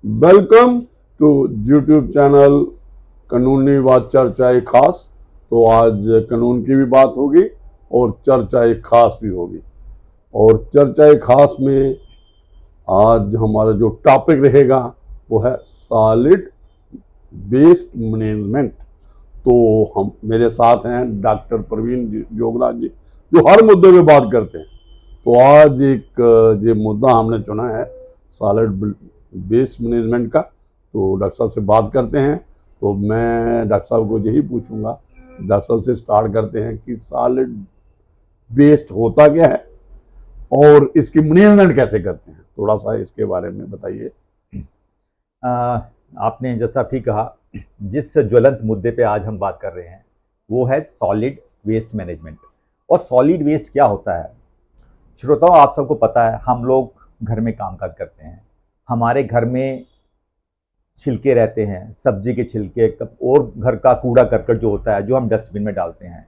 Welcome to YouTube channel कानूनी बात चर्चाएं खास। तो आज कानून की भी बात होगी और चर्चाएं खास भी होगी। और चर्चाएं खास में आज हमारा जो टॉपिक रहेगा वो है सॉलिड वेस्ट मैनेजमेंट। तो हम मेरे साथ हैं डॉक्टर प्रवीण जोगराज जी, जो हर मुद्दे पे बात करते हैं। तो आज एक ये मुद्दा हमने चुना है सॉलिड वेस्ट मैनेजमेंट का। तो डॉक्टर साहब से बात करते हैं। तो मैं डॉक्टर साहब को यही पूछूंगा, डॉक्टर साहब से स्टार्ट करते हैं कि सॉलिड वेस्ट होता क्या है और इसकी मैनेजमेंट कैसे करते हैं। थोड़ा सा इसके बारे में बताइए। आपने जैसा ठीक कहा, जिस ज्वलंत मुद्दे पे आज हम बात कर रहे हैं वो है सॉलिड वेस्ट मैनेजमेंट। और सॉलिड वेस्ट क्या होता है? श्रोताओं, आप सबको पता है, हम लोग घर में कामकाज करते हैं, हमारे घर में छिलके रहते हैं, सब्जी के छिलके और घर का कूड़ा करकट जो होता है जो हम डस्टबिन में डालते हैं।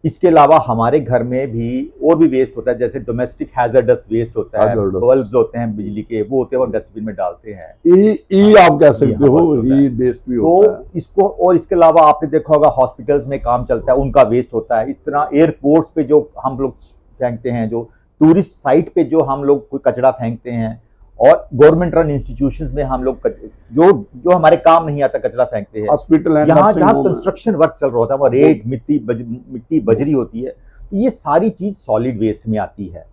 इसके अलावा हमारे घर में भी और भी वेस्ट होता है, जैसे डोमेस्टिक हैजर्डस वेस्ट होता है, बल्ब होते हैं बिजली के, वो होते हैं, वो डस्टबिन में डालते हैं। आप कह सकते हो ई वेस्ट भी होता है। इसको, और इसके अलावा आपने देखा होगा हॉस्पिटल्स में काम चलता है, उनका वेस्ट होता है। इस तरह एयरपोर्ट्स पे जो हम लोग फेंकते हैं, जो टूरिस्ट साइट पे जो हम लोग कोई कचरा फेंकते हैं, और गवर्नमेंट रन इंस्टीट्यूशंस में हम लोग जो हमारे काम नहीं आता कचरा फेंकते हैं। हॉस्पिटल यहाँ जहाँ कंस्ट्रक्शन वर्क चल रहा होता है, वहाँ रेत मिट्टी बजरी होती है, तो ये सारी चीज सॉलिड वेस्ट में आती है।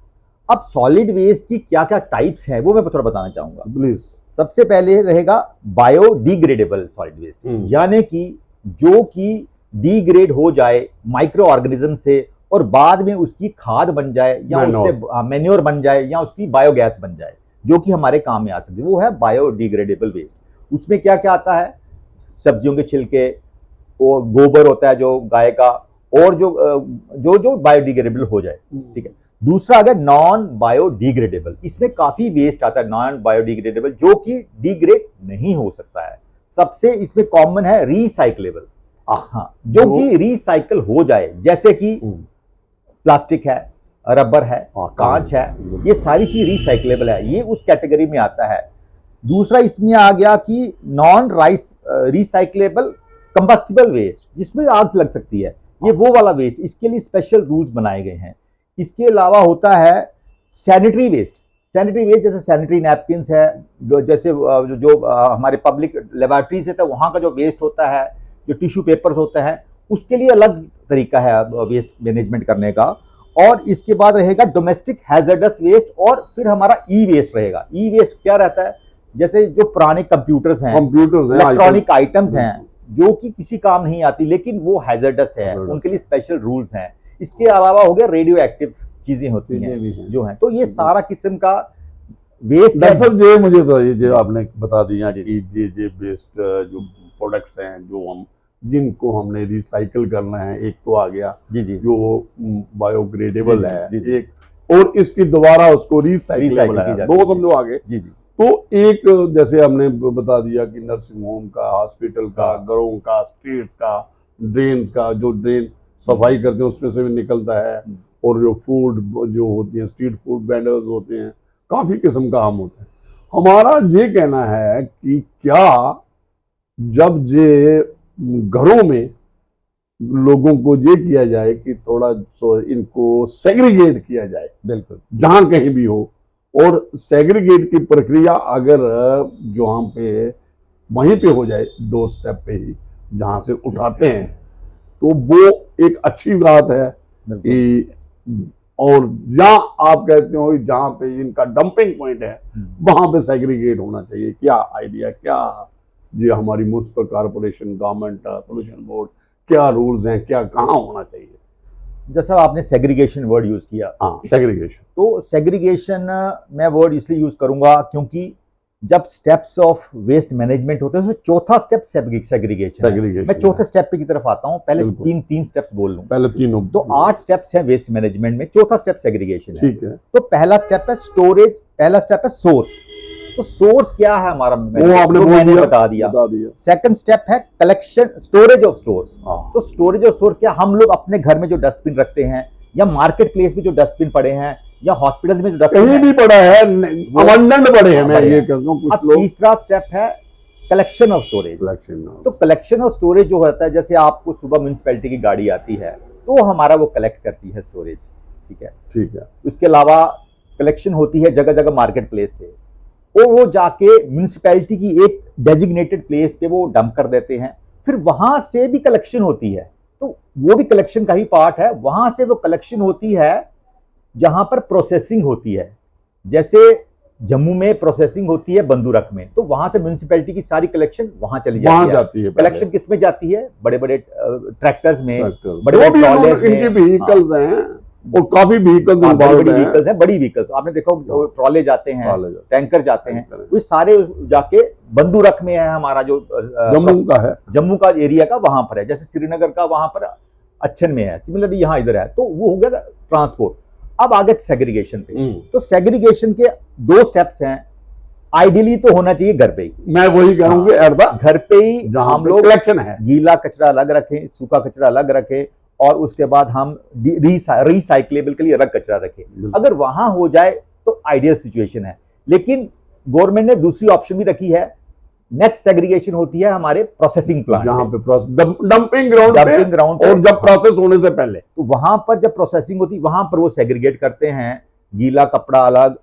अब सॉलिड वेस्ट की क्या क्या टाइप्स हैं वो मैं थोड़ा बताना चाहूंगा, प्लीज। सबसे पहले रहेगा बायोडिग्रेडेबल सॉलिड वेस्ट, यानी कि जो कि डिग्रेड हो जाए माइक्रो ऑर्गेनिज्म से और बाद में उसकी खाद बन जाए या उससे मैन्योर बन जाए या उसकी बायोगैस बन जाए, जो कि हमारे काम में आ सकती है, वो है बायोडिग्रेडेबल वेस्ट। उसमें क्या क्या आता है? सब्जियों के छिलके और गोबर होता है जो गाय का, और जो बायोडिग्रेडेबल हो जाए, ठीक है। दूसरा आ गया नॉन बायोडिग्रेडेबल। इसमें काफी वेस्ट आता है नॉन बायोडिग्रेडेबल, जो कि डिग्रेड नहीं हो सकता है। सबसे इसमें कॉमन है रिसाइक्लेबल, हाँ, जो कि रिसाइकल हो जाए, जैसे कि प्लास्टिक है, रबर है, कांच है, ये सारी चीज रिसाइक्लेबल है, ये उस कैटेगरी में आता है। दूसरा इसमें आ गया कि नॉन रिसाइक्लेबल कंबस्टिबल वेस्ट, जिसमें आग लग सकती है, ये वो वाला वेस्ट, इसके लिए स्पेशल रूल्स बनाए गए हैं। इसके अलावा होता है सैनिटरी वेस्ट। सैनिटरी वेस्ट जैसे सैनिटरी नैपकिन है, जैसे जो हमारे पब्लिक लेबोरेटरीज है, तो वहाँ का जो वेस्ट होता है, जो टिश्यू पेपर्स होते हैं, उसके लिए अलग तरीका है वेस्ट मैनेजमेंट करने का। और इसके बाद रहेगा डोमेस्टिक हैजर्डस वेस्ट, और फिर हमारा ई वेस्ट रहेगा। ई वेस्ट क्या रहता है? जैसे जो पुराने कंप्यूटर्स हैं, इलेक्ट्रॉनिक आइटम्स हैं, जो कि किसी काम नहीं आती लेकिन वो हैजर्डस है, उनके लिए स्पेशल रूल्स हैं। इसके अलावा हो गया रेडियो एक्टिव चीजें होती हैं जो हैं। तो ये सारा किस्म का वेस्ट। दरअसल ये मुझे बताइए, जो आपने बता दिया कि ये वेस्ट जो प्रोडक्ट्स हैं जो जिनको हमने रिसाइकल करना है, एक तो आ गया जो बायोग्रेडेबल है, एक और इसकी दोबारा उसको रिसाइकलेबल है, दो समझो आगे। तो एक जैसे हमने बता दिया कि नर्सिंग होम का, हॉस्पिटल का, घरों का, स्ट्रीट का, ड्रेन का, जो ड्रेन सफाई करते हैं उसमें से भी निकलता है, और जो फूड जो होती है, स्ट्रीट फूड वेंडर्स होते हैं, काफी किस्म का हम होते हैं। हमारा ये कहना है कि क्या जब ये घरों में लोगों को ये किया जाए कि थोड़ा इनको सेग्रीगेट किया जाए, बिल्कुल जहां कहीं भी हो, और सेग्रीगेट की प्रक्रिया अगर जहां पे वहीं पे हो जाए, डोर स्टेप पे ही जहां से उठाते हैं, तो वो एक अच्छी बात है कि, और जहां आप कहते हो जहां पे इनका डंपिंग पॉइंट है वहां पे सेग्रीगेट होना चाहिए। क्या आइडिया, क्या ये हमारी municipal corporation, government, pollution board, क्या रूल्स हैं, क्या कहाँ होना चाहिए? जैसा आपने सेग्रीगेशन वर्ड यूज किया, हाँ, सेग्रीगेशन, तो सेग्रीगेशन मैं वर्ड इसलिए यूज करूंगा क्योंकि जब स्टेप्स ऑफ वेस्ट मैनेजमेंट होते हैं तो चौथा स्टेप सेग्रीगेशन। मैं चौथे स्टेप पे की तरफ आता हूँ, पहले तीन स्टेप्स बोल लूं, पहले तीनों। तो 8 स्टेप्स हैं वेस्ट मैनेजमेंट में, चौथा स्टेप सेग्रीगेशन है, ठीक है। तो पहला स्टेप है स्टोरेज, पहला स्टेप है सोर्स। तो सोर्स क्या है हमारा, वो आपने मैंने बता दिया। सेकंड स्टेप है कलेक्शन, स्टोरेज ऑफ सोर्स। तो स्टोरेज ऑफ सोर्स क्या, हम लोग अपने घर में जो डस्टबिन रखते हैं या मार्केट प्लेस में जो डस्टबिन पड़े हैं या हॉस्पिटल में जो कहीं डस्टबिन भी पड़ा है, अबंडेंट पड़े हैं, मैं बड़े ये हैं। कहता हूँ। कुछ अब लोग तीसरा स्टेप है कलेक्शन ऑफ स्टोरेज। सिलेक्शन तो कलेक्शन ऑफ स्टोरेज जो होता है, जैसे आपको सुबह म्यूनिसिपैलिटी की गाड़ी आती है तो हमारा वो कलेक्ट करती है स्टोरेज, ठीक है। ठीक है। इसके अलावा कलेक्शन होती है जगह जगह मार्केट प्लेस से, और वो जाके म्यूनिसिपैलिटी की एक डेजिग्नेटेड प्लेस पे वो डंप कर देते हैं। फिर वहां से भी कलेक्शन होती है, तो वो भी कलेक्शन का ही पार्ट है। वहां से वो कलेक्शन होती है जहां पर प्रोसेसिंग होती है, जैसे जम्मू में प्रोसेसिंग होती है बंदूरक में, तो वहां से म्यूनिसिपैलिटी की सारी कलेक्शन वहां चली वहां जाती है। जाती है। कलेक्शन किस में जाती है? बड़े बड़े ट्रैक्टर्स में, बड़े बड़े भी ट्रॉलेज में। इनके व्हीकल्स हैं, और काफी व्हीकल्स बड़ी इंवॉल्व बड़ी हैं। व्हीकल्स हैं, बड़ी व्हीकल्स आपने देखा होगा, ट्रॉले जाते हैं, ट्रॉले जाते टैंकर जाते हैं, टैंकर हैं। वो सारे जाके बंदूरख में है हमारा जो जम्मू का है, जम्मू का एरिया का वहां पर है, जैसे श्रीनगर का वहां पर अच्छन में है, सिमिलरली यहाँ इधर है। तो वो हो गया ट्रांसपोर्ट। अब आगे सेग्रीगेशन पे, तो सेग्रीगेशन के 2 स्टेप्स हैं। आइडियली तो होना चाहिए घर पे ही, मैं वही कहूंगी, एट द घर पे ही जहां हम पे लोग कलेक्शन है। गीला कचरा अलग रखें, सूखा कचरा अलग रखें, और उसके बाद हम रिसाइक्लेबल के लिए अलग कचरा रखें। अगर वहां हो जाए तो आइडियल सिचुएशन है। लेकिन गवर्नमेंट ने दूसरी ऑप्शन भी रखी है। नेक्स्ट सेग्रीगेशन होती है हमारे प्रोसेसिंग प्लांट, जहां पे डंपिंग ग्राउंड और जब प्रोसेस होने से पहले, तो वहां पर जब प्रोसेसिंग होती है वहां पर वो सेग्रीगेट करते हैं। गीला कपड़ा अलग,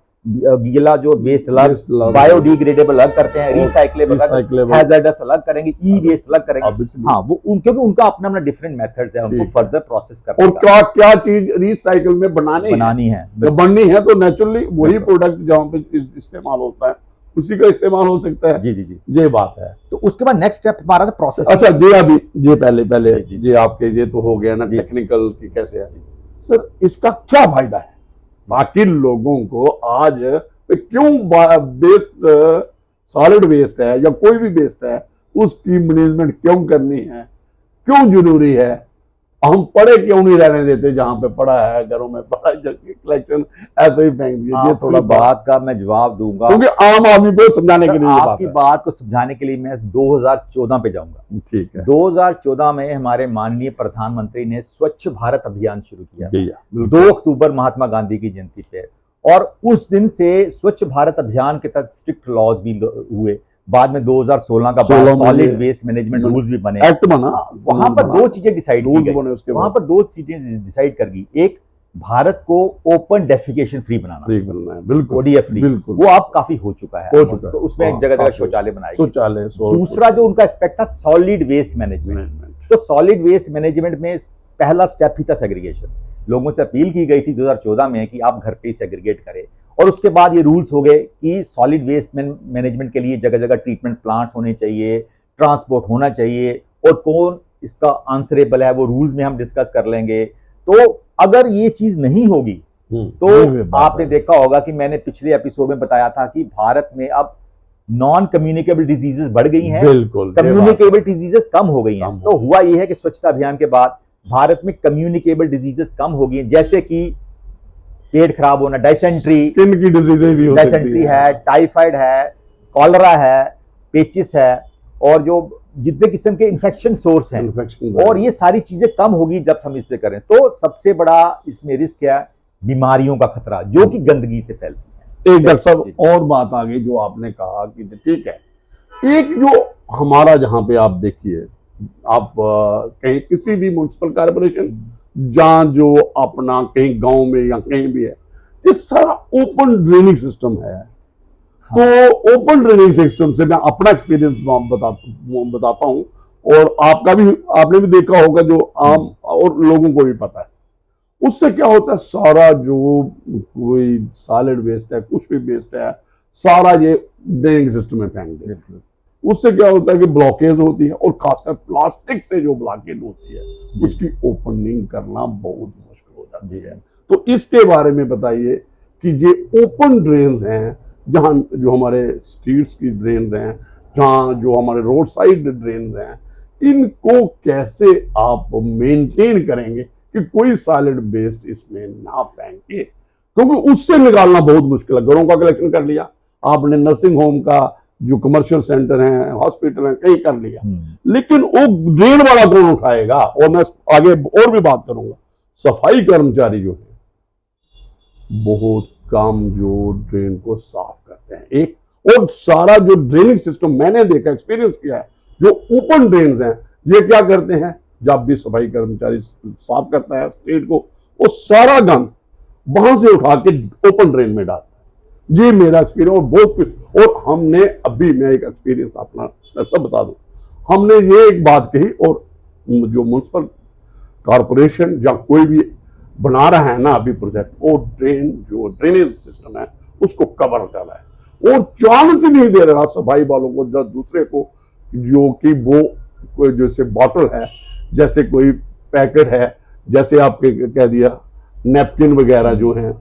गीला जो वेस्ट अलग, बायोडिग्रेडेबल अलग करते हैं, रिसाइक्लेबल अलग, हैजर्डस अलग करेंगे, ई वेस्ट अलग करेंगे। हाँ, वो क्योंकि उनका अपना अपना डिफरेंट मेथड्स है, उनको फर्दर प्रोसेस करने और क्या क्या चीज रिसाइकल में बनानी है। जब बननी है तो नेचुरली वही प्रोडक्ट जहाँ पे इस्तेमाल होता है उसी का इस्तेमाल हो सकता है। जी जी जी, ये बात है। तो उसके बाद नेक्स्ट स्टेप हमारा था प्रोसेस। अच्छा जी, अभी ये पहले ये आपके ये तो हो गया ना टेक्निकल की कैसे है सर, इसका क्या फायदा है बाकी लोगों को? आज क्यों वेस्ट, सॉलिड वेस्ट है या कोई भी वेस्ट है, उसकी मैनेजमेंट क्यों करनी है, क्यों जरूरी है? हम पड़े क्यों नहीं रहने देते जहां पे पड़ा है, घरों में पड़ा कलेक्शन ऐसे ही फेंक दिए? ये थोड़ा बात का मैं जवाब दूंगा, क्योंकि आम आदमी को समझाने के लिए आपकी बात को समझाने के लिए मैं 2014 पे जाऊंगा। ठीक है। 2014 में हमारे माननीय प्रधानमंत्री ने स्वच्छ भारत अभियान शुरू किया, 2 अक्टूबर महात्मा गांधी की जयंती पे, और उस दिन से स्वच्छ भारत अभियान के तहत स्ट्रिक्ट लॉज भी हुए। बाद में 2016 का सॉलिड वेस्ट मैनेजमेंट रूल्स भी बने, एक्ट बना। वहां पर 2 चीजें डिसाइड की गई। वहां पर 2 चीजें डिसाइड कर गई। एक, भारत को ओपन डेफिकेशन फ्री बनाना है, बिल्कुल ओडीएफ फ्री, वो अब काफी हो चुका है, तो उसमें जगह जगह शौचालय बनाए गए। दूसरा जो उनका एस्पेक्ट था सॉलिड वेस्ट मैनेजमेंट, तो सॉलिड वेस्ट मैनेजमेंट में पहला स्टेप ही था सेग्रीगेशन। लोगों से अपील की गई थी 2014 में कि आप घर पे ही सेग्रीगेट करें, और उसके बाद ये रूल्स हो गए कि सॉलिड वेस्ट मैनेजमेंट के लिए जगह जगह ट्रीटमेंट प्लांट्स होने चाहिए, ट्रांसपोर्ट होना चाहिए, और कौन इसका आंसरेबल है वो रूल्स में हम डिस्कस कर लेंगे। तो अगर ये चीज नहीं होगी तो आपने देखा होगा कि मैंने पिछले एपिसोड में बताया था कि भारत में अब नॉन कम्युनिकेबल डिजीजेस बढ़ गई हैं, कम्युनिकेबल डिजीजेस कम हो गई हैं। तो हुआ ये है कि स्वच्छता अभियान के बाद भारत में कम्युनिकेबल डिजीजेस कम हो गई हैं, जैसे कि पेट खराब होना, डायसेंट्री, स्किन की डिजीजेज भी हो सकती है, टाइफाइड है, कॉलरा है, पेचिस है, और जो जितने किस्म के इन्फेक्शन सोर्स हैं, और ये सारी चीजें कम होगी जब हम इस पे करें। तो सबसे बड़ा इसमें रिस्क है बीमारियों का खतरा, जो कि गंदगी से फैलती है। एक डॉक्टर साहब और बात आ गई जो आपने कहा कि ठीक है, एक जो हमारा जहां पे आप देखिए, आप कहीं किसी भी म्युनिसिपल कॉर्पोरेशन जहां जो अपना कहीं गांव में या कहीं भी है, ये सारा ओपन ड्रेनिंग सिस्टम है। तो ओपन ड्रेनिंग सिस्टम से मैं अपना एक्सपीरियंस बताता हूं, और आपका भी, आपने भी देखा होगा, जो आम और लोगों को भी पता है। उससे क्या होता है, सारा जो कोई सॉलिड वेस्ट है, कुछ भी वेस्ट है, सारा ये ड्रेनिंग सिस्टम में फेंक देते हैं। उससे क्या होता है कि ब्लॉकेज होती है, और खासकर प्लास्टिक से जो ब्लॉकेज होती है उसकी ओपनिंग करना बहुत मुश्किल हो जाती है। तो इसके बारे में बताइए कि ये ओपन ड्रेन्स हैं, जहाँ जो हमारे स्ट्रीट्स की ड्रेन्स हैं, जहाँ जो हमारे रोड साइड ड्रेन्स हैं, इनको कैसे आप मेंटेन करेंगे कि कोई सॉलिड वेस्ट इसमें ना फेंके? क्योंकि उससे निकालना बहुत मुश्किल है। घरों का कलेक्शन कर लिया आपने, नर्सिंग होम का, जो कमर्शियल सेंटर हैं, हॉस्पिटल हैं, कहीं कर लिया, लेकिन वो ड्रेन वाला कौन उठाएगा? और मैं आगे और भी बात करूंगा, सफाई कर्मचारी जो है बहुत कम जो ड्रेन को साफ करते हैं। एक और सारा जो ड्रेनिंग सिस्टम मैंने देखा, एक्सपीरियंस किया है, जो ओपन ड्रेन्स हैं, ये क्या करते हैं, जब भी सफाई कर्मचारी साफ करता है स्टेट को, वो सारा गंद वहां से उठा के ओपन ड्रेन में डालता है। ये मेरा एक्सपीरियंस, और बहुत कुछ। और हमने अभी, मैं एक एक्सपीरियंस अपना सब बता दूं, हमने ये एक बात कही, और जो म्युनिसिपल कॉरपोरेशन या कोई भी बना रहा है ना अभी प्रोजेक्ट, और ड्रेन जो ड्रेनेज सिस्टम है उसको कवर कर रहा है, और चांस ही नहीं दे रहा सफाई वालों को, जब दूसरे को, जो कि वो कोई जैसे बॉटल है, जैसे कोई पैकेट है, जैसे आपके कह दिया नैपकिन वगैरह जो हैं,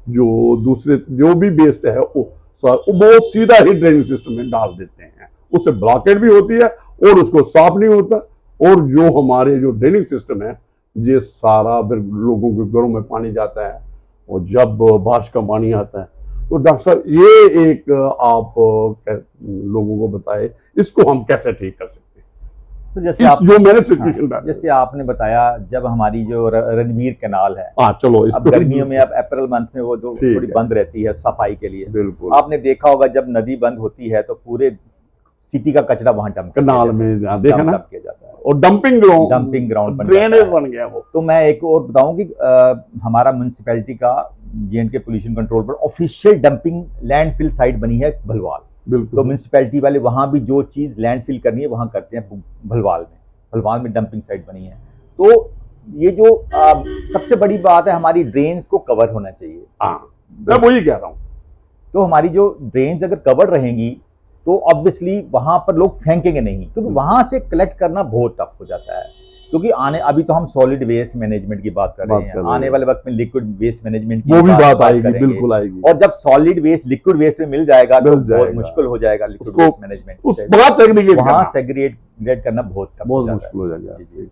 जो दूसरे जो भी वेस्ट है, वो बहुत सीधा ही ड्रेनेज सिस्टम में डाल देते हैं। उससे ब्लॉकेट भी होती है और उसको साफ नहीं होता, और जो हमारे जो ड्रेनेज सिस्टम है, ये सारा फिर लोगों के घरों में पानी जाता है, और जब बारिश का पानी आता है, तो डॉक्टर साहब ये एक आप लोगों को बताए, इसको हम कैसे ठीक कर सकते हैं? तो जैसे आप जो मैंने सिचुएशन, जैसे आपने बताया, जब हमारी जो रणवीर कैनाल है, चलो अब गर्मियों में, अब अप्रैल मंथ में वो जो थोड़ी बंद रहती है सफाई के लिए, बिल्कुल आपने देखा होगा जब नदी बंद होती है तो पूरे सिटी का कचरा वहां डंप कैनाल में देखा ना, किया जाता है, और डंपिंग ग्राउंड ड्रेनेज बन गया वो। तो मैं एक और बताऊं कि हमारा म्युनिसिपैलिटी का J&K pollution control board official dumping landfill site बनी है भलवाल। तो म्युनिसिपैलिटी वाले वहां भी जो चीज लैंडफिल करनी है वहां करते हैं, भलवाल में डंपिंग साइट बनी है। तो ये जो सबसे बड़ी बात है, हमारी ड्रेन्स को कवर होना चाहिए। मैं वही कह रहा हूँ। तो हमारी जो ड्रेन्स अगर कवर रहेंगी तो ऑब्वियसली वहां पर लोग फेंकेंगे नहीं, क्योंकि वहां से कलेक्ट करना बहुत टफ हो जाता है। क्योंकि अभी तो हम सॉलिड वेस्ट मैनेजमेंट की बात कर रहे हैं, आने वाले वक्त में लिक्विड वेस्ट मैनेजमेंट की बात आएगी, बिल्कुल आएगी। और जब सॉलिड वेस्ट लिक्विड वेस्ट में मिल जाएगा तो बहुत मुश्किल हो जाएगा लिक्विड वेस्ट मैनेजमेंट, वहां सेग्रीगेट करना बहुत मुश्किल हो जाएगा।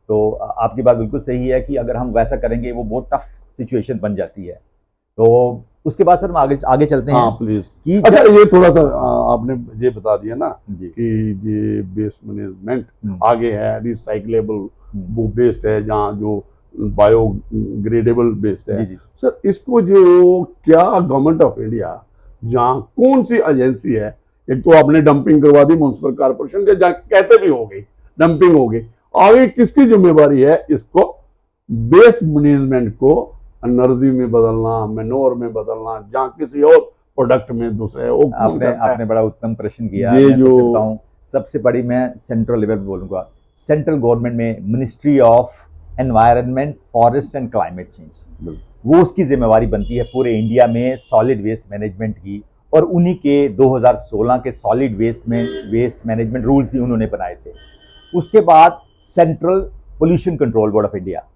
तो आपकी बात बिल्कुल सही है कि अगर हम वैसा करेंगे वो बहुत टफ सिचुएशन बन जाती है। तो उसके बाद सर हम आगे चलते हैं। प्लीज। अच्छा, ये थोड़ा सा आपने ये बता दिया ना कि ये वेस्ट मैनेजमेंट आगे है, रिसाइक्लेबल वो वेस्ट है, जहाँ जो बायोग्रेडेबल वेस्ट है। सर इसको जो क्या गवर्नमेंट ऑफ इंडिया, जहाँ कौन सी एजेंसी है, एक तो आपने डंपिंग करवा दी म्युनिसिपल कॉर्पोरेशन के, जहाँ कैसे भी हो गई डंपिंग हो गई, आगे किसकी जिम्मेवारी है इसको वेस्ट मैनेजमेंट को एनर्जी में बदलना, मैनोर में बदलना, जहाँ किसी और प्रोडक्ट में दूसरे। आपने बड़ा उत्तम प्रश्न किया। मैं सोचता हूँ सबसे बड़ी, मैं सेंट्रल लेवल पे बोलूंगा, सेंट्रल गवर्नमेंट में ministry of environment, forest and climate change, वो उसकी जिम्मेवारी बनती है पूरे इंडिया में सॉलिड वेस्ट मैनेजमेंट की। और उन्हीं के 2016 के सॉलिड वेस्ट मैनेजमेंट रूल्स भी उन्होंने बनाए थे। उसके बाद central pollution control board of India,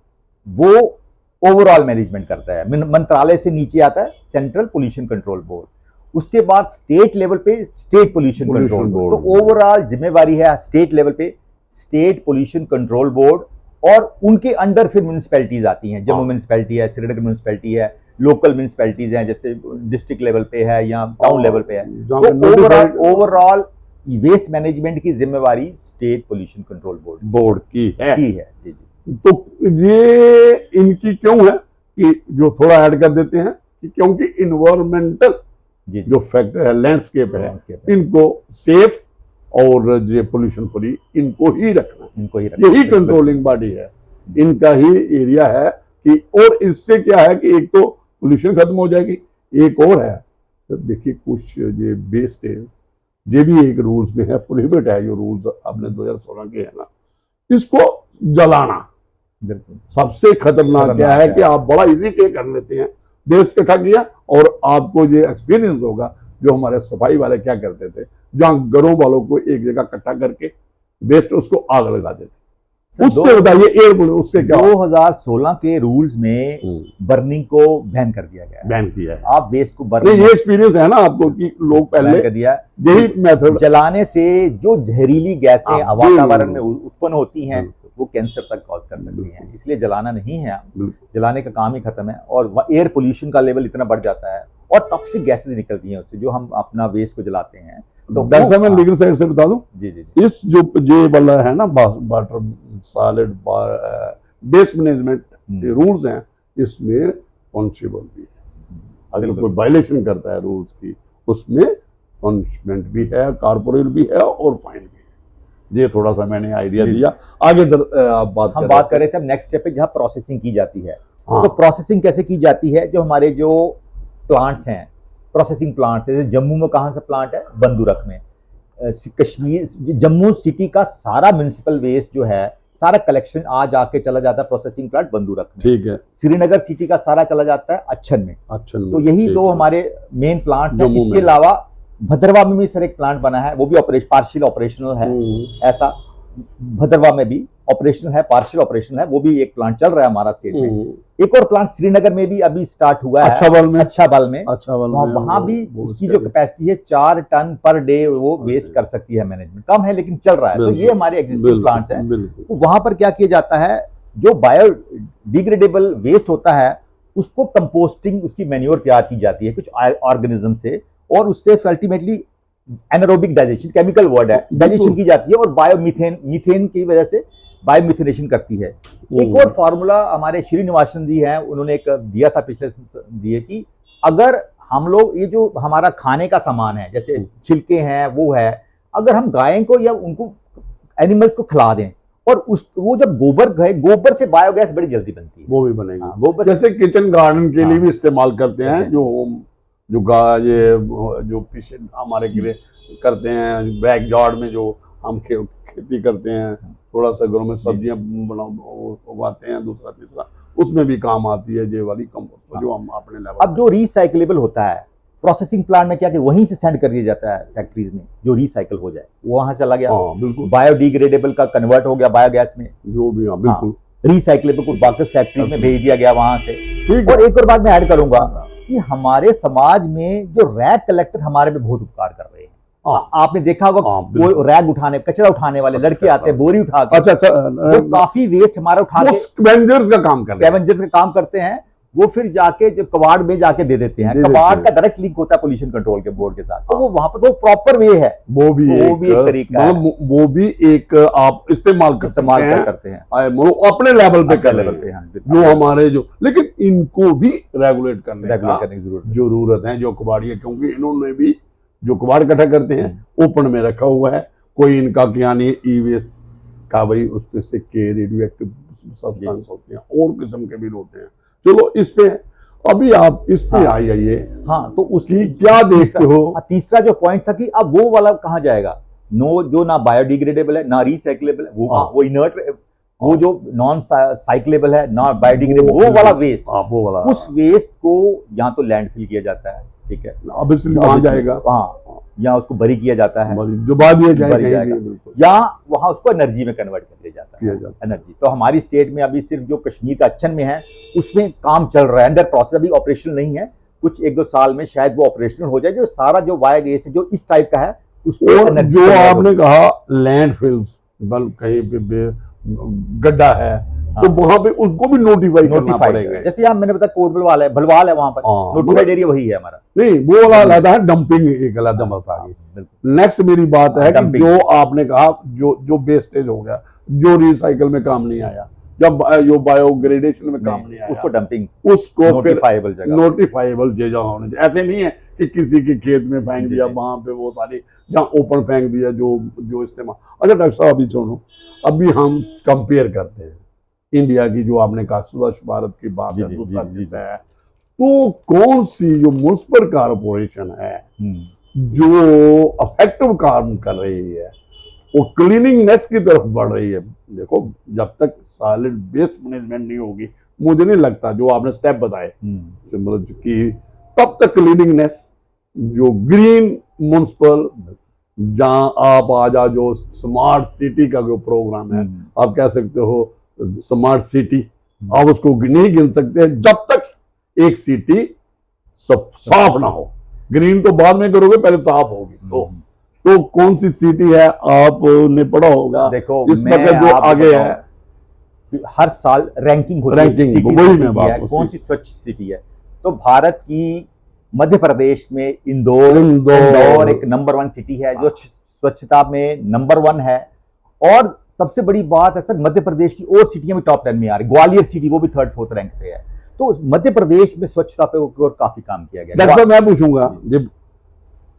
वो ओवरऑल मैनेजमेंट करता है, मंत्रालय से नीचे आता है सेंट्रल पोल्यूशन कंट्रोल बोर्ड। उसके बाद स्टेट लेवल पे स्टेट पोल्यूशन कंट्रोल बोर्ड। तो ओवरऑल जिम्मेवारी है स्टेट लेवल पे स्टेट पोल्यूशन कंट्रोल बोर्ड, और उनके अंडर फिर म्युनिसिपैलिटीज आती हैं। जम्मू म्युनिसिपैलिटी है, श्रीनगर म्युनिसिपैलिटी है, लोकल म्युनिसिपैलिटीज हैं जैसे डिस्ट्रिक्ट लेवल पे है या टाउन लेवल पे है। तो ओवरऑल वेस्ट मैनेजमेंट की जिम्मेवारी स्टेट पोल्यूशन कंट्रोल बोर्ड की है। जी। तो ये इनकी क्यों है कि जो थोड़ा ऐड कर देते हैं कि क्योंकि इन्वायरमेंटल जो फैक्टर है, लैंडस्केप है, इनको सेफ और ये पोल्यूशन फ्री इनको ही रखना, यही कंट्रोलिंग बॉडी है, इनका ही एरिया है कि। और इससे क्या है कि एक तो पोल्यूशन खत्म हो जाएगी, एक और है सर, देखिए कुछ ये वेस्ट है, ये भी एक रूल्स में है, प्रोहिबिट है, जो रूल्स आपने 2016 के है ना, इसको जलाना सबसे खतरनाक क्या है कि आप बड़ा इजी पे कर लेते हैं, वेस्ट इकट्ठा किया, और आपको ये एक्सपीरियंस होगा जो हमारे सफाई वाले क्या करते थे, जहां घरों वालों को एक जगह इकट्ठा करके वेस्ट उसको आग लगा देते। उससे बताइए एयर उससे क्या 2016 के रूल्स में बर्निंग को बैन कर दिया गया, बैन किया है। आप वेस्ट को बर्न, ये एक्सपीरियंस है ना आपको कि लोग पहले कर दिया, यही मेथड, जलाने से जो जहरीली गैसें वातावरण में उत्पन्न होती हैं वो कैंसर तक कॉज कर सकती हैं, इसलिए जलाना नहीं है, जलाने का काम ही खत्म है। और एयर पोल्यूशन का लेवल इतना बढ़ जाता है और टॉक्सिक गैसेस निकलती हैं उससे, जो हम अपना वेस्ट को जलाते हैं। तो डॉक्टर साहब मैं लीगल साइड से बता दूं, जी, इस जो ये वाला है ना water solid waste management rules हैं, इसमें कॉन्स्टेबल भी है, अगर कोई वायलेशन करता है रूल्स की, उसमें पनिशमेंट भी है, कॉर्पोरेट भी है और फाइन भी है। ये थोड़ा सा मैंने आइडिया दिया। आगे आप बात कर रहे थे नेक्स्ट स्टेप पे, जहाँ प्रोसेसिंग की जाती है। हाँ। तो प्रोसेसिंग कैसे की जाती है? जो हमारे जो प्लांट्स हैं, प्रोसेसिंग प्लांट्स, जैसे जम्मू में कहाँ से प्लांट है? बंदूरख में। कश्मीर, जम्मू सिटी का सारा म्युनिसिपल वेस्ट जो है, सारा कलेक्शन आज आके चला जाता है प्रोसेसिंग प्लांट बंदूरख में। ठीक है। श्रीनगर सिटी का सारा चला जाता है अच्छन में। अच्छन तो यही दो हमारे मेन प्लांट्स हैं। इसके अलावा भद्रवा में भी सर एक प्लांट बना है, वो भी पार्शियल ऑपरेशनल है। ऐसा भद्रवा में भी ऑपरेशनल है, पार्शियल ऑपरेशनल है, वो भी एक प्लांट चल रहा है हमारा स्टेट में। एक और प्लांट श्रीनगर में भी अभी स्टार्ट हुआ है, अच्छा बल में। वहां भी उसकी जो कैपेसिटी है 4 टन पर डे वो वेस्ट कर सकती है मैनेजमेंट। कम है लेकिन चल रहा है। तो ये हमारे एग्जिस्टिंग प्लांट्स हैं। तो वहां पर क्या किया जाता है, जो बायो डिग्रेडेबल वेस्ट होता है उसको कंपोस्टिंग, उसकी मैन्योर तैयार की जाती है कुछ ऑर्गेनिज्म से, और उससे ultimately anaerobic digestion, chemical word है, डाइजेशन की जाती है और मीथेन की वजह से बायोमिथेनेशन करती है। एक और फॉर्मूला हमारे श्रीनिवासन जी हैं, उन्होंने एक दिया था पिछले दिए कि अगर हम लोग ये जो हमारा खाने का सामान है, जैसे छिलके हैं वो है, अगर हम गाय को या उनको एनिमल्स को खिला दें और वो जब गोबर से बायोगैस बड़ी जल्दी बनती है, वो भी बनेगी। गोबर जैसे किचन गार्डन के लिए भी इस्तेमाल करते हैं, ये जो पीछे हमारे गिरे करते हैं बैकयार्ड में, जो हम खेती करते हैं, थोड़ा सा घरों में सब्जियां उगाते हैं, दूसरा तीसरा, उसमें भी काम आती है ये वाली कंपोस्ट जो हम अपने लेवल। अब जो रिसाइकलेबल होता है प्रोसेसिंग प्लांट में क्या कि वहीं से सेंड कर दिया जाता है फैक्ट्रीज में, जो रिसाइकल हो जाए वो वहां चला गया। बिल्कुल। बायोडिग्रेडेबल का कन्वर्ट हो गया बायोगैस में, जो भी। बिल्कुल। रिसाइकलेबल को बाकी फैक्ट्रीज में भेज दिया गया वहां से। और एक और बात मैं ऐड करूंगा कि हमारे समाज में जो रैग कलेक्टर हमारे में बहुत उपकार कर रहे हैं। आपने देखा होगा वो रैग उठाने, कचरा उठाने वाले लड़के आते हैं बोरी उठा के। अच्छा। वो काफी वेस्ट हमारा उठा के स्कैवेंजर्स का काम करते हैं। वो फिर जाके जो कबाड़ में जाके दे देते हैं। कबाड़ का डायरेक्ट लिंक होता है पोल्यूशन कंट्रोल के बोर्ड के साथ। तो वो वहां पर वो प्रॉपर वे है, वो भी एक तरीका है, वो भी एक आप इस्तेमाल करते हैं अपने लेवल पे कर रहे हैं, जो हमारे जो, लेकिन इनको भी रेगुलेट करने की जरूरत है जो कबाड़ी है, क्योंकि इन्होंने भी जो कबाड़ इकट्ठा करते हैं ओपन में रखा हुआ है। कोई इनका क्या नहीं, ई वेस्ट का भाई उसमें से के रेडियो एक्टिव सब्सटेंस होते हैं और किस्म के भी होते हैं। चलो इस पे अभी आप इस पे आइए। तो उसकी क्या देखते हो? तीसरा जो पॉइंट था कि अब वो वाला कहाँ जाएगा, जो ना बायोडिग्रेडेबल है ना रिसाइक्लेबल है, वो इनर्ट, वो जो नॉन साइक्लेबल है ना बायोडिग्रेडेबल, वो वाला वेस्ट, उस वेस्ट को या तो लैंडफिल किया जाता है, ठीक है, अब वहां जाएगा, या उसको बरी किया जाता है, जो बाद में जाएगा, या वहां उसको एनर्जी में कन्वर्ट कर दिया जाता है, एनर्जी। तो हमारी स्टेट में अभी सिर्फ जो कश्मीर का अच्छन में है उसमें काम चल रहा है, अंडर प्रोसेस, अभी ऑपरेशनल नहीं है। कुछ 1-2 साल में शायद वो ऑपरेशनल हो जाए, जो सारा जो बायोगैस है जो इस टाइप का है उसको एनर्जी। जो आपने कहा लैंडफिल्स, कहीं पे गड्ढा है तो वहां पे उसको भी नोटिफाई करना पड़ेगा। जैसे यहाँ मैंने बताया कोटबलवाल है, भलवाल है, वहां पर नोटिफाइड एरिया वही है हमारा। नहीं, वो वाला अलग है, डंपिंग एक अलग होता है। नेक्स्ट मेरी बात है कि जो आपने कहा जो वेस्टेज हो गया, जो रिसाइकल में काम नहीं आया, जब जो बायोग्रेडेशन में काम नहीं आया, उसको डंपिंग, उसको नोटिफाइबल जगह होने चाहिए। ऐसे नहीं है कि किसी के खेत में फेंक दिया, वहां पे वो सारी जहाँ ओपन फेंक दिया जो इस्तेमाल। अच्छा डॉक्टर साहब अभी सुनो, अभी हम कंपेयर करते हैं इंडिया की, जो आपने कहा स्वच्छ भारत की बात है, दूसरा चीज है, तो कौन सी जो म्युनिसिपल कॉर्पोरेशन है जो इफेक्टिव काम कर रही है, वो क्लीनिंगनेस की तरफ बढ़ रही है। देखो जब तक सॉलिड वेस्ट मैनेजमेंट नहीं होगी, मुझे नहीं लगता जो आपने स्टेप बताए मतलब कि तब तक क्लीनिंगनेस, जो ग्रीन म्युनिसिपल, जहां आप आजा जो स्मार्ट सिटी का जो प्रोग्राम है, आप कह सकते हो स्मार्ट सिटी, आप उसको नहीं गिन सकते जब तक एक सिटी साफ ना हो। ग्रीन तो बाद में करोगे, पहले साफ होगी। तो कौन सी सिटी है आपने पढ़ा होगा, देखो इस वक्त जो आगे है, हर साल रैंकिंग होती है कौन सी स्वच्छ सिटी है। तो भारत की मध्य प्रदेश में इंदौर एक नंबर 1 सिटी है जो स्वच्छता में नंबर 1 है। और सबसे बड़ी बात है सर, मध्य प्रदेश की और सिटियां भी टॉप 10 में आ रही। ग्वालियर सिटी वो भी 3rd-4th रैंक पे है। तो मध्य प्रदेश में स्वच्छता पे और काफी काम किया गया। डॉक्टर साहब मैं पूछूंगा जब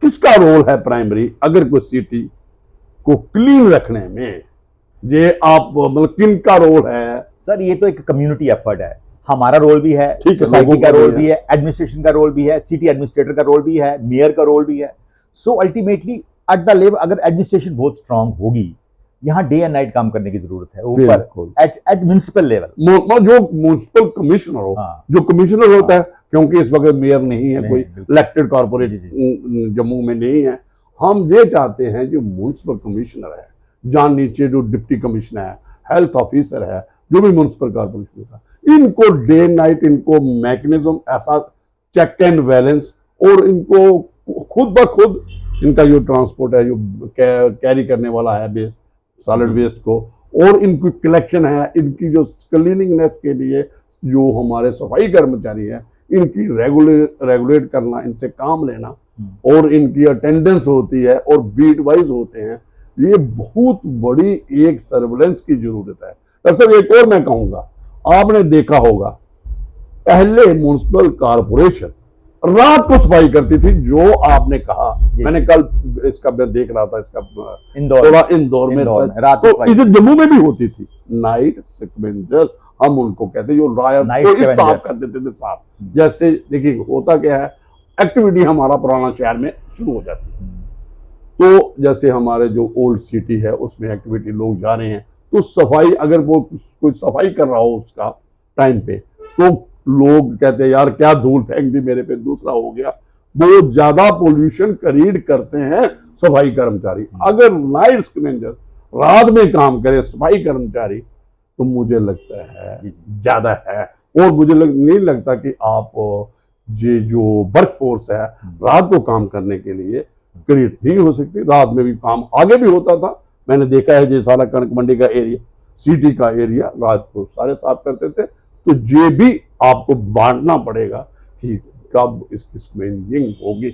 किसका रोल है प्राइमरी, अगर कोई सिटी को क्लीन रखने में, ये आप मतलब किन का रोल है? सर ये तो एक कम्युनिटी एफर्ट है, हमारा रोल भी है, ठीक है, सोसाइटी लोगों का का रोल भी भी है, एडमिनिस्ट्रेशन का रोल भी है, सिटी एडमिनिस्ट्रेटर का रोल भी है, मेयर का रोल भी है। So ultimately at the level अगर एडमिनिस्ट्रेशन बहुत स्ट्रांग होगी, यहाँ डे एंड नाइट काम करने की जरूरत है ऊपर एट म्युनिसिपल लेवल। जो म्युनिसिपल कमिश्नर हो, जो कमिश्नर होता है, क्योंकि इस वक्त मेयर नहीं है, कोई इलेक्टेड कॉर्पोरेट जम्मू में नहीं है। हम ये चाहते हैं जो म्युनिसिपल कमिश्नर है, जहाँ नीचे जो डिप्टी कमिश्नर है, हेल्थ ऑफिसर है, जो भी म्युनिसिपल कॉर्पोरेशन का, इनको डे नाइट इनको मैकेनिज्म ऐसा चेक एंड बैलेंस, और इनको खुद ब खुद इनका जो ट्रांसपोर्ट है, जो कैरी करने वाला है वेस्ट, सॉलिड वेस्ट को, और इनकी कलेक्शन है, इनकी जो क्लीनिंगनेस के लिए जो हमारे सफाई कर्मचारी हैं, इनकी रेगुलेट करना, इनसे काम लेना, और इनकी अटेंडेंस होती है और बीट वाइज होते हैं। ये बहुत बड़ी एक सर्वेलेंस की जरूरत है। डॉक्टर साहब एक और मैं कहूंगा, आपने देखा होगा पहले म्युनिसिपल कॉर्पोरेशन रात को सफाई करती थी, जो आपने कहा, मैंने कल इसका मैं देख रहा था, इसका इंदौर में रात तो इधर जम्मू में भी होती थी नाइट स्कैवेंजर, हम उनको कहते जो रात साफ कर देते थे साफ। जैसे देखिए होता क्या है, एक्टिविटी हमारा पुराना शहर में शुरू हो जाती है, तो जैसे हमारे जो ओल्ड सिटी है उसमें एक्टिविटी लोग जा रहे हैं, तो सफाई अगर वो कोई सफाई कर रहा हो उसका टाइम पे, तो लोग कहते हैं यार क्या धूल फेंक दी मेरे पे, दूसरा हो गया। बहुत ज्यादा पोल्यूशन क्रिएट करते हैं सफाई कर्मचारी। अगर नाइट स्कैवेंजर रात में काम करे सफाई कर्मचारी, तो मुझे लगता है ज्यादा है, और मुझे नहीं लगता कि आप ये जो वर्क फोर्स है रात को काम करने के लिए क्रिएट नहीं हो सकती। रात में भी काम आगे भी होता था, मैंने देखा है, ये सारा कनक मंडी का एरिया, सिटी का एरिया रात को सारे साफ करते थे। तो ये भी आपको बांटना पड़ेगा कि कब इसकी स्क्वेंजिंग होगी।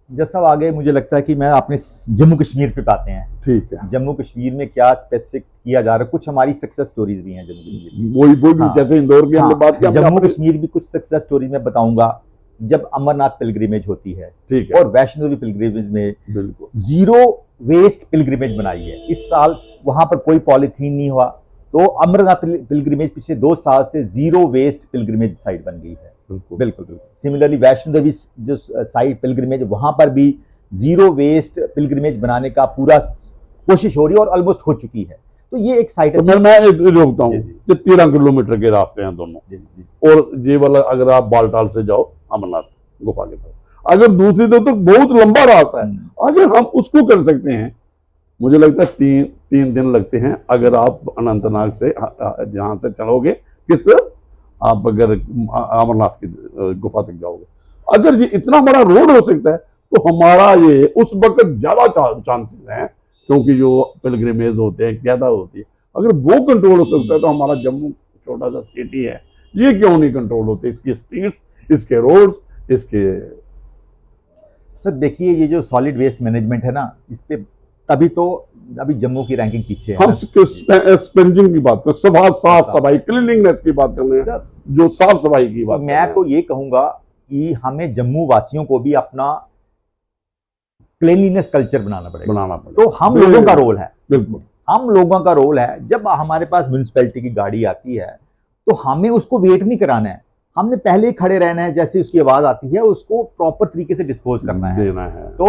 जैसा आगे मुझे लगता है कि मैं अपने जम्मू कश्मीर पे आते हैं। ठीक है, जम्मू कश्मीर में क्या स्पेसिफिक किया जा रहा है, कुछ हमारी सक्सेस स्टोरीज भी हैं जम्मू कश्मीर में, वही जैसे इंदौर की हमने बात की, जम्मू कश्मीर भी कुछ सक्सेस स्टोरीज मैं बताऊंगा। जब अमरनाथ पिलग्रिमेज होती है, ठीक है, और वैष्णो देवी पिलग्रिमेज में बिल्कुल जीरो वेस्ट पिलग्रिमेज बनाई है। इस साल वहां पर कोई पॉलीथीन नहीं हुआ, तो अमरनाथ पिलग्रिमेज पिछले 2 साल से जीरो वेस्ट पिलग्रिमेज साइट बन गई है। बिल्कुल। सिमिलरली वैष्णो देवी जो साइट पिलग्रिमेज, वहां पर भी जीरो वेस्ट पिलग्रिमेज बनाने का पूरा कोशिश हो रही है और ऑलमोस्ट हो चुकी है। तो ये एक साइट है। तो मैं रोकता हूँ, 13 किलोमीटर के रास्ते हैं दोनों, और ये वाला अगर आप बालटाल से जाओ अमरनाथ गुफा के तरफ, अगर दूसरी तो बहुत लंबा रास्ता है, अगर हम उसको कर सकते हैं, मुझे लगता है 3 दिन लगते हैं अगर आप अनंतनाग से जहां से चलोगे, किस आप अगर अमरनाथ की गुफा तक जाओगे, अगर ये इतना बड़ा रोड हो सकता है, तो हमारा ये उस वक्त ज्यादा चांसेस हैं, क्योंकि जो पिलग्रिमेज होते हैं, ज्यादा होती है, अगर वो कंट्रोल हो सकता है, तो हमारा जम्मू छोटा सा सिटी है, ये क्यों नहीं कंट्रोल होते? इसकी स्ट्रीट्स, इसके रोड्स, इसके। सर देखिए, ये जो सॉलिड वेस्ट मैनेजमेंट है ना, इस पे तभी तो अभी जम्मू की रैंकिंग पीछे है। हम स्पेंजिंग की बात कर, साफ सफाई, क्लीनिंगनेस की बात कर रहे हैं, जो साफ सफाई की बात। मैं तो ये कहूंगा कि हमें जम्मू वासियों को भी अपना क्लीनलीनेस कल्चर बनाना पड़ेगा। तो हम लोगों का रोल है, बिल्कुल हम लोगों का रोल है। जब हमारे पास म्युनिसिपैलिटी की गाड़ी आती है, तो हमें उसको वेट नहीं कराना है, हमने पहले ही खड़े रहना है, जैसे उसकी आवाज आती है उसको प्रॉपर तरीके से डिस्पोज करना है, देना है। तो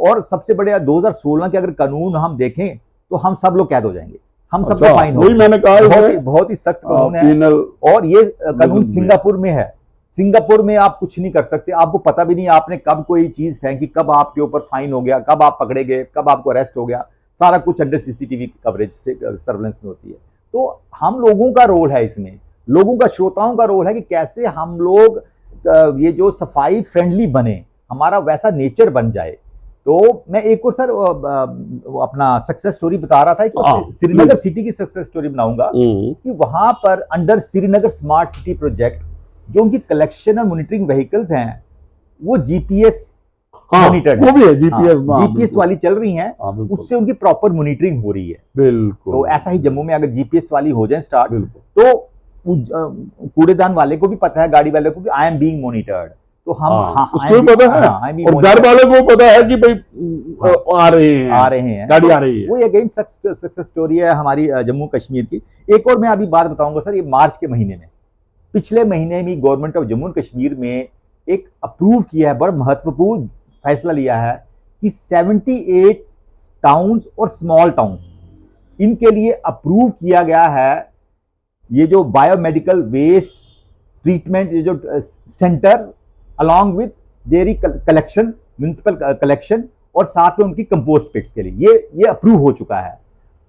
और सबसे बड़े 2016 के अगर कानून हम देखें, तो हम सब लोग कैद हो जाएंगे, हम सब लोग फाइन होंगे। मैंने कहा बहुत ही सख्त कानून है, और ये कानून सिंगापुर में है। सिंगापुर में आप कुछ नहीं कर सकते, आपको पता भी नहीं आपने कब कोई चीज फेंकी, कब आपके ऊपर फाइन हो गया, कब आप पकड़े गए, कब आपको अरेस्ट हो गया, सारा कुछ अंडर सीसीटीवी कवरेज से सर्वेलेंस में होती है। तो हम लोगों का रोल है इसमें, लोगों का, श्रोताओं का रोल है कि कैसे हम लोग ये जो सफाई फ्रेंडली बने, हमारा वैसा नेचर बन जाए। तो मैं एक और सर अपना सक्सेस स्टोरी बता रहा था, श्रीनगर सिटी की सक्सेस स्टोरी बनाऊंगा कि वहां पर under Srinagar smart city project, जो उनकी कलेक्शन और मॉनिटरिंग व्हीकल्स हैं, वो जीपीएस मॉनिटर्ड है, जीपीएस वाली चल रही हैं, उससे उनकी प्रॉपर मॉनिटरिंग हो रही है। बिल्कुल। तो ऐसा ही जम्मू में अगर जीपीएस वाली हो जाए स्टार्ट, तो कूड़ेदान वाले को भी पता है, गाड़ी वाले को, कि आई एम बीइंग मॉनिटर्ड, तो हम उसको भी पता है, और घर वाले को पता है कि भाई आ रहे हैं, गाड़ी आ रही है। वो अगेन सक्सेस स्टोरी है हमारी जम्मू कश्मीर की। एक और मैं अभी बात बताऊंगा सर, ये मार्च के महीने में, पिछले महीने में गवर्नमेंट ऑफ जम्मू कश्मीर में एक अप्रूव किया है, बड़ा महत्वपूर्ण फैसला लिया है कि 78 टाउन्स और स्मॉल टाउन्स, इनके लिए अप्रूव किया गया है ये जो बायोमेडिकल वेस्ट ट्रीटमेंट, ये जो centre along with dairy collection, municipal collection, और साथ में उनकी कंपोस्ट पिट्स के लिए ये अप्रूव हो चुका है।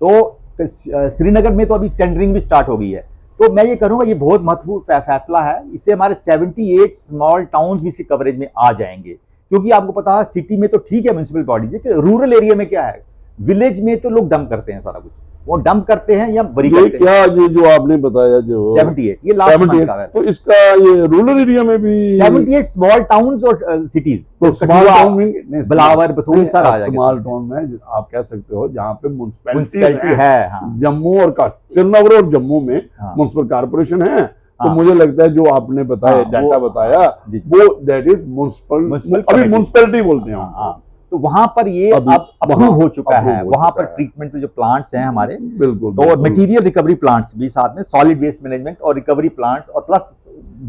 तो श्रीनगर में तो अभी टेंडरिंग भी स्टार्ट हो गई है। तो मैं ये करूंगा, ये बहुत महत्वपूर्ण फैसला है, इससे हमारे 78 स्मॉल टाउन्स भी इसके कवरेज में आ जाएंगे। क्योंकि आपको पता है सिटी में तो ठीक है म्युनिसिपल बॉडी, लेकिन रूरल एरिया में क्या है, विलेज में तो लोग डंप करते हैं सारा कुछ, वो डंप करते हैं या बरी करते हैं। क्या ये जो आपने बताया जो 78, ये लास्ट मंथ का है, तो इसका ये रूरल एरिया में भी 78 स्मॉल टाउन्स और सिटीज, तो स्मॉल टाउन में बिलावर, बसोली सारा आ जाएगा। स्मॉल टाउन में आप कह सकते हो जहाँ पे म्युनिसिपैलिटी है, हाँ। जम्मू और श्रीनगर और जम्मू में म्युनिसिपल कारपोरेशन है, तो मुझे लगता है जो आपने बताया, डाटा बताया, वो दैट इज म्युनिसिपल, अभी म्युनिसिपैलिटी बोलते हैं। तो वहां पर ये अब अप्रूव हो चुका है, वहां पर ट्रीटमेंट जो प्लांट्स हैं हमारे, बिल्कुल, तो और मटेरियल रिकवरी प्लांट्स भी साथ में, सॉलिड वेस्ट मैनेजमेंट और रिकवरी प्लांट्स और प्लस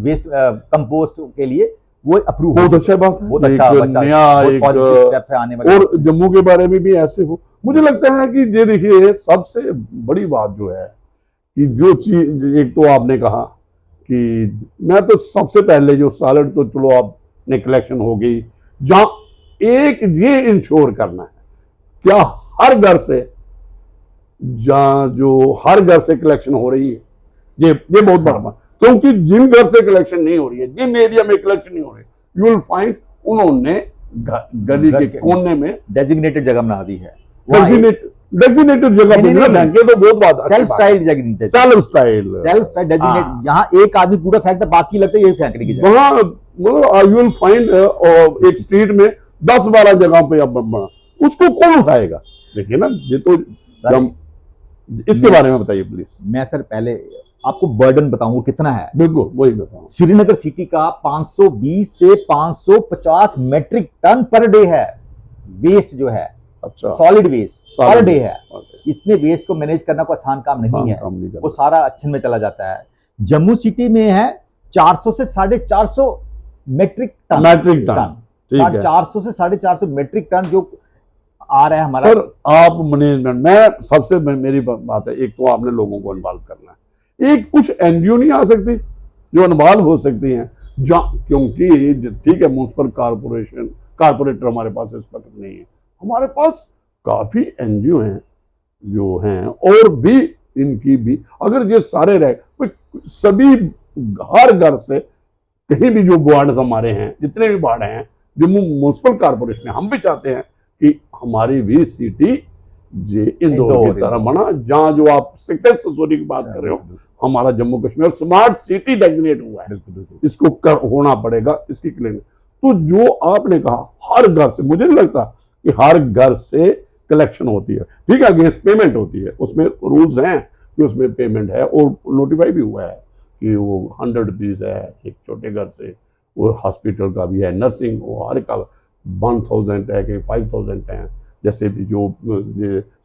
वेस्ट कंपोस्ट के लिए वो अप्रूव। बहुत अच्छा बात है, बहुत अच्छा नया एक स्टेप है आने वाला। और जम्मू के बारे में भी ऐसे हो, मुझे लगता है कि ये देखिए सबसे बड़ी बात जो है कि जो चीज, एक तो आपने कहा कि मैं तो सबसे पहले जो सॉलिड तो चलो आपने कलेक्शन हो गई, जहां एक ये इंश्योर करना है क्या हर घर से, जहां जो हर घर से कलेक्शन हो रही है, ये बहुत बड़ा बात, क्योंकि जिन घर से कलेक्शन नहीं हो रही है, जिन एरिया में कलेक्शन नहीं हो रही, यू विल फाइंड उन्होंने गली के कोने में डेजिग्नेटेड जगह बना दी है, डेजिग्नेटेड जगह पे तो बहुत बात, self style designated, self style designate, यहाँ एक आदमी पूरा फेंकता, बाकी लगता है यही फेंकने की जगह। वहां यू विल फाइंड एक स्ट्रीट में 10-12 जगह पे अब बना, उसको कौन उठाएगा? देखिए ना, ये तो इसके बारे में बताइए प्लीज। मैं सर पहले आपको बर्डन बताऊंगा कितना है। बिल्कुल वही बताऊं। श्रीनगर सिटी का 520 से 550 मेट्रिक टन पर डे है वेस्ट जो है, अच्छा, सॉलिड वेस्ट पर डे है। इसमें वेस्ट को मैनेज करना कोई आसान काम नहीं है, वो सारा अच्छे में चला जाता है। जम्मू सिटी में है 400 से 450 मेट्रिक टन, 400 से 450 मेट्रिक टन जो आ रहा है हमारा। सर आप मैनेजमेंट में सबसे मेरी बात है, एक तो आपने लोगों को इन्वॉल्व करना है, एक कुछ एनजीओ नहीं आ सकती जो इन्वॉल्व हो सकती हैं, क्योंकि ठीक है म्युनिसिपल कारपोरेटर हमारे पास इस वक्त नहीं है, हमारे पास काफी एनजीओ हैं जो हैं, और भी इनकी भी अगर ये सारे रहे, सभी हर घर से कहीं भी जो वार्ड हमारे हैं, जितने भी वार्ड हैं, जम्मू म्युनिसिपल कारपोरेशन, हम भी चाहते हैं कि हमारी भी सिटी इंदौर की तरह बना, जहां जो आप सक्सेस स्टोरी की बात कर रहे हो, हमारा Jammu Kashmir smart city designate हुआ है, इसको होना पड़ेगा, इसकी क्लेम। तो जो आपने कहा हर घर से, मुझे नहीं लगता कि हर घर से कलेक्शन होती है, ठीक है, अगेंस्ट पेमेंट होती है, उसमें रूल्स हैं कि उसमें पेमेंट है, और नोटिफाई भी हुआ है कि वो 100 रुपीज है एक छोटे घर से, वो हॉस्पिटल का भी है, नर्सिंग वो हर का 1000 है कि 5000 है, जैसे भी जो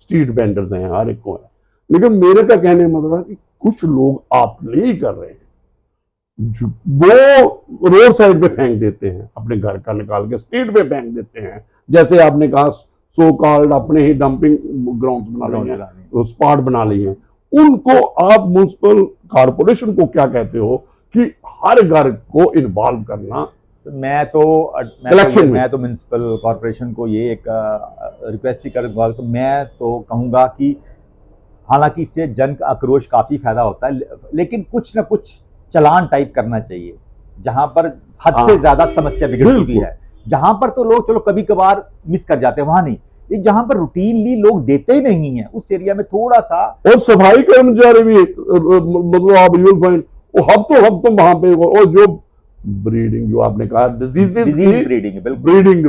स्ट्रीट वेंडर्स हैं हर एक को है। लेकिन मेरे का कहने मतलब है कि कुछ लोग आप नहीं कर रहे हैं, वो रोड साइड पे फेंक देते हैं, अपने घर का निकाल के स्ट्रीट पे फेंक देते हैं, जैसे आपने कहा सो कॉल्ड अपने ही डंपिंग ग्राउंड्स बना लिए हैं, स्पॉट बना लिए हैं, उनको आप म्युनिसिपल कारपोरेशन को क्या कहते हो कि हर घर को इन्वॉल्व करना? मैं तो म्युनिसिपल कॉर्पोरेशन को ये एक रिक्वेस्ट ही करूंगा, तो मैं तो कहूंगा कि हालांकि इससे जन का आक्रोश काफी फायदा होता है, लेकिन कुछ ना कुछ चलान टाइप करना चाहिए, जहां पर हद से ज्यादा समस्या बिगड़ चुकी है, जहां पर तो लोग चलो कभी कभार मिस कर जाते हैं, वहां नहीं, ये जहां पर रूटीनली लोग देते ही नहीं है, उस एरिया में थोड़ा सा। और सफाई कर्मचारी भी मतलब आप यूल फाइंड हफ्तों वहां पे, और जो ब्रीडिंग जो आपने कहा ब्रीडिंग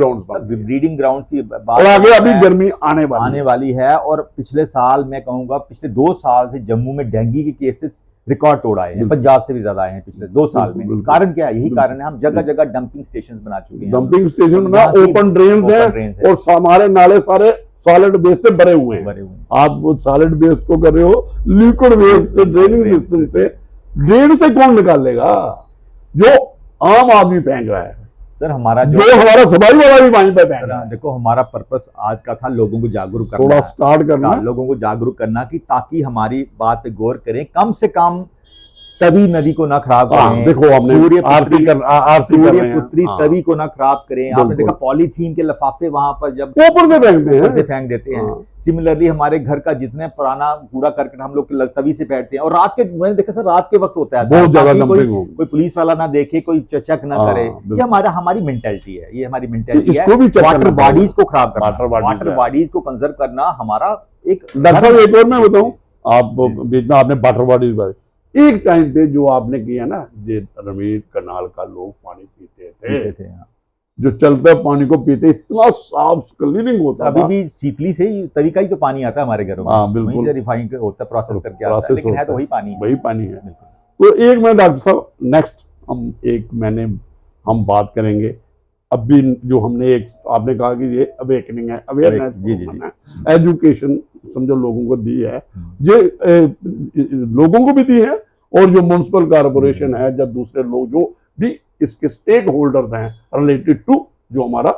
ग्राउंड की बात, और आगे अभी गर्मी आने वाली है। और पिछले साल मैं कहूंगा पिछले 2 साल से जम्मू में डेंगू के केसेस रिकॉर्ड तोड़ आए हैं, बिल्कुल। पंजाब से भी ज्यादा आए हैं पिछले 2 साल बिल्कुल, में। बिल्कुल। कारण क्या है? यही बिल्कुल। कारण है, हम जगह जगह डंपिंग स्टेशन बना चुके हैं। डंपिंग स्टेशन में जहाँ की ओपन ड्रेन्स open है drains है। और हमारे नाले सारे सॉलिड वेस्ट से भरे हुए हैं। भरे हुए हैं। आप वो सॉलिड वेस्ट को कर रहे हो liquid waste draining drain system से। से, ड्रेन से कौन निकालेगा? जो आम आदमी फेंक रहा है, सर हमारा जो हमारा सफाई वाला भी पानी पे फेंक सर, रहा है। देखो हमारा पर्पस आज का था लोगों को जागरूक करना, थोड़ा स्टार्ट करना, लोगों को जागरूक करना कि ताकि हमारी बात पे गौर करें, कम से कम तभी नदी को ना खराब करें। देखो आपने आरती कर रहे हैं। पुत्री तभी को ना खराब करें। आपने बिल्कुल। देखा पॉलीथीन के लिफाफे वहां पर जब ऊपर से फेंकते ऊपर से हैं। फेंक देते हैं। हाँ। सिमिलरली हमारे घर का जितने पुराना कूड़ा करकट हम लोग तभी से फेंकते हैं, और रात के, मैंने देखा सर रात के वक्त होता है बहुत ज्यादा ताकि डंपिंग होगी। कोई पुलिस वाला ना देखे, कोई चेक ना हाँ, करे। बिल्कुल। ये हमारी मेंटेलिटी है, ये हमारी मेंटेलिटी है। इसको भी check वाटर करना बॉडीज पड़ेगा। को खराब करना, वाटर वाटर बॉडीज को कंजर्व करना हमारा एक। डॉक्टर साहब एक और मैं बताऊं, आप बीच में आपने वाटर बॉडीज बारे, एक टाइम पे जो आपने किया ना, ये रमीज कनाल का लोग पानी पीते थे, हाँ। जो चलते पानी को पीते, इतना साफ क्लीनिंग होता अभी था। भी सीतली से ही तवी का ही तो पानी आता है हमारे घरों में। हाँ, बिल्कुल। वहीं से रिफाइन होता है, प्रोसेस करके आता है, प्रोसेस लेकिन है होता तो वही पानी है। वही पानी है। बिल्कुल। तो एक मैं डॉक्टर साहब नेक्स्ट हम बात करेंगे। अभी जो हमने एक आपने कहा कि ये अवेकनिंग है, अवेयरनेस, जी। एजुकेशन समझो लोगों को दी है, ये लोगों को भी दी है, और जो म्युनिसिपल कॉर्पोरेशन है, जब दूसरे लोग जो भी इसके स्टेक होल्डर्स हैं रिलेटेड टू जो हमारा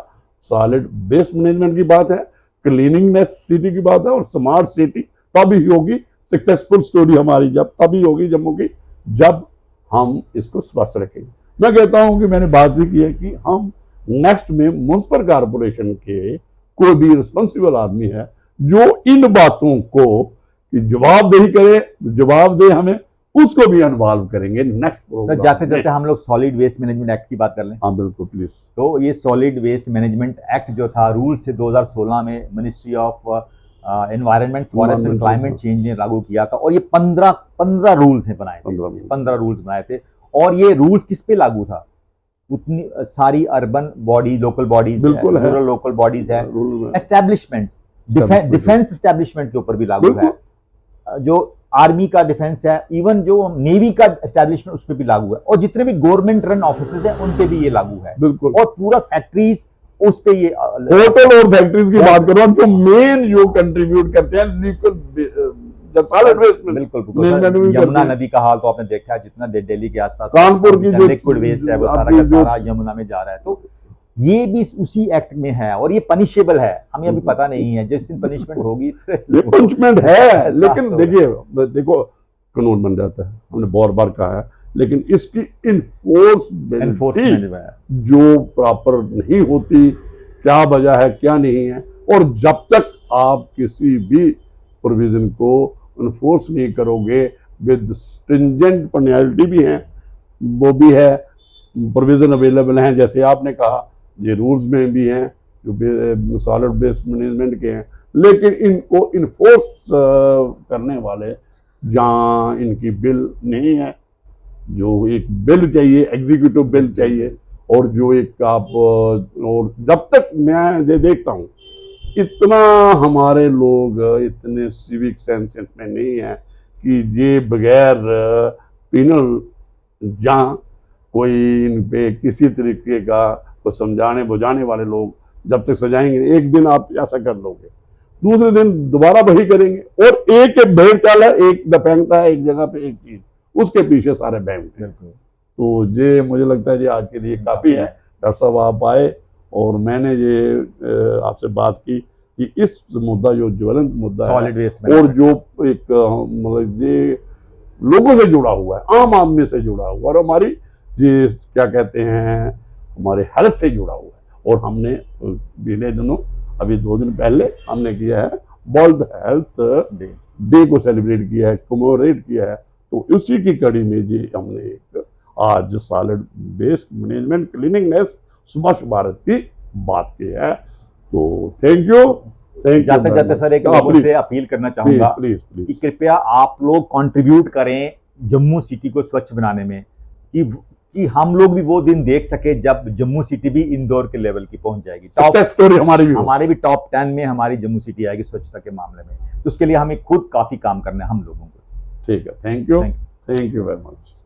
सॉलिड वेस्ट मैनेजमेंट की बात है, क्लीनिंगनेस सिटी की बात है, और स्मार्ट सिटी तभी होगी सक्सेसफुल स्टोरी हमारी, जब तभी होगी जम्मू की, जब हम इसको स्वच्छ रखेंगे। मैं कहता हूं कि मैंने बात भी की है कि हम नेक्स्ट में म्युनिसिपल कॉर्पोरेशन के कोई भी रिस्पॉन्सिबल आदमी है जो इन बातों को जवाबदेही करे, जवाब दे हमें, उसको भी इन्वॉल्व करेंगे नेक्स्ट सर जाते जाते हम लोग सॉलिड वेस्ट मैनेजमेंट एक्ट की बात कर लें। हाँ बिल्कुल प्लीज। तो ये सॉलिड वेस्ट मैनेजमेंट एक्ट जो था, रूल से 2016 में ministry of environment, forest and climate change ने लागू किया था, और ये 15 रूल्स हैं बनाए थे, 15 रूल्स बनाए थे। और ये रूल्स किस पे लागू था? उतनी सारी urban body, local bodies, rural local bodies है, एस्टैब्लिशमेंट्स, डिफेंस एस्टैब्लिशमेंट के ऊपर भी लागू है, जो आर्मी का डिफेंस है, इवन जो नेवी का एस्टैब्लिशमेंट उस पर भी लागू है, और जितने भी गवर्नमेंट रन ऑफिसेज हैं उन पे भी ये लागू है। बिल्कुल। और पूरा फैक्ट्रीज उस पे ये होटल और फैक्ट्रीज की बात करो, जो मेन जो कंट्रीब्यूट करते हैं सॉलिड वेस्ट में। बिल्कुल। यमुना नदी का हाल तो आपने देखा है, जितना दिल्ली के आसपास कानपुर की जो लिक्विड वेस्ट है वो सारा का सारा यमुना में जा रहा है। तो ये भी उसी एक्ट में है, और ये पनिशेबल है। हमें अभी पता नहीं है, जिस दिन पनिशमेंट होगी ये पनिशमेंट है, लेकिन देखो कानून बन जाता है, हमने बहुत बार कहा है, लेकिन इसकी इन्फोर्समेंट जो प्रॉपर नहीं होती, क्या वजह है क्या नहीं है, और जब तक आप किसी भी प्रोविजन को इन्फोर्स नहीं करोगे विद स्ट्रिंजेंट पेनल्टी भी है, वो भी है, प्रोविजन अवेलेबल हैं, जैसे आपने कहा ये रूल्स में भी हैं जो सॉलिड वेस्ट मैनेजमेंट के हैं, लेकिन इनको इन्फोर्स करने वाले जहाँ इनकी बिल नहीं है, जो एक बिल चाहिए, एग्जीक्यूटिव बिल चाहिए, और जो एक आप, और जब तक मैं देखता हूँ इतना हमारे लोग इतने सिविक सेंस में नहीं है कि ये बगैर पिनल जहाँ कोई इन पे किसी तरीके का को समझाने बुझाने वाले लोग जब तक सजाएंगे, एक दिन आप ऐसा कर लोगे, दूसरे दिन दोबारा वही करेंगे, और एक भेड़ चाल है, एक दफेंगता है एक जगह पे एक चीज, उसके पीछे सारे बैंक हैं। तो ये मुझे लगता है ये आज के लिए काफी है। डॉक्टर साहब आप आए, और मैंने ये आपसे बात की कि इस मुद्दा जो ज्वलंत मुद्दा सॉलिड वेस्ट है, और जो एक मतलब ये लोगों से जुड़ा हुआ है, आम आदमी से जुड़ा हुआ है, और हमारी ये क्या कहते हैं हमारे हेल्थ से जुड़ा हुआ है। और हमने पिछले दिनों, अभी 2 दिन पहले हमने किया है वर्ल्ड हेल्थ डे को सेलिब्रेट किया है, कमेमोरेट किया है। तो उसी की कड़ी में जी हमने एक आज सॉलिड वेस्ट मैनेजमेंट क्लीनिंगनेस स्वच्छ भारत की बात की है। तो थैंक यू। जाते जाते सर एक लोगों से अपील करना चाहूंगा कि कृपया आप लोग कंट्रीब्यूट करें जम्मू सिटी को स्वच्छ बनाने में, कि हम लोग भी वो दिन देख सके जब जम्मू सिटी भी इंदौर के लेवल की पहुंच जाएगी। सक्सेस स्टोरी हमारे भी टॉप 10 में हमारी जम्मू सिटी आएगी स्वच्छता के मामले में। तो उसके लिए हमें खुद काफी काम करना है हम लोगों को। ठीक है, thank you. Thank you very much.